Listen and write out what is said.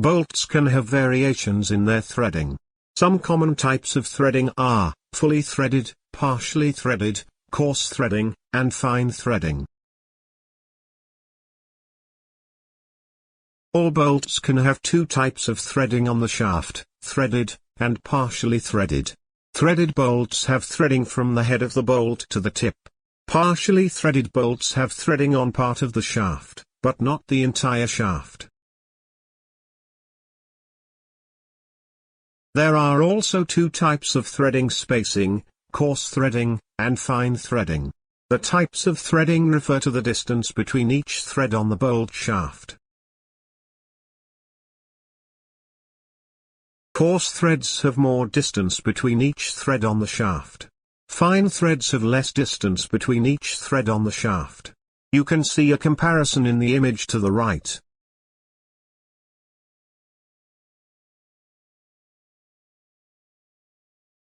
Bolts can have variations in their threading. Some common types of threading are fully threaded, partially threaded, coarse threading, and fine threading. All bolts can have two types of threading on the shaft, threaded, and partially threaded. Threaded bolts have threading from the head of the bolt to the tip. Partially threaded bolts have threading on part of the shaft, but not the entire shaft. There are also two types of threading spacing, coarse threading, and fine threading. The types of threading refer to the distance between each thread on the bolt shaft. Coarse threads have more distance between each thread on the shaft. Fine threads have less distance between each thread on the shaft. You can see a comparison in the image to the right.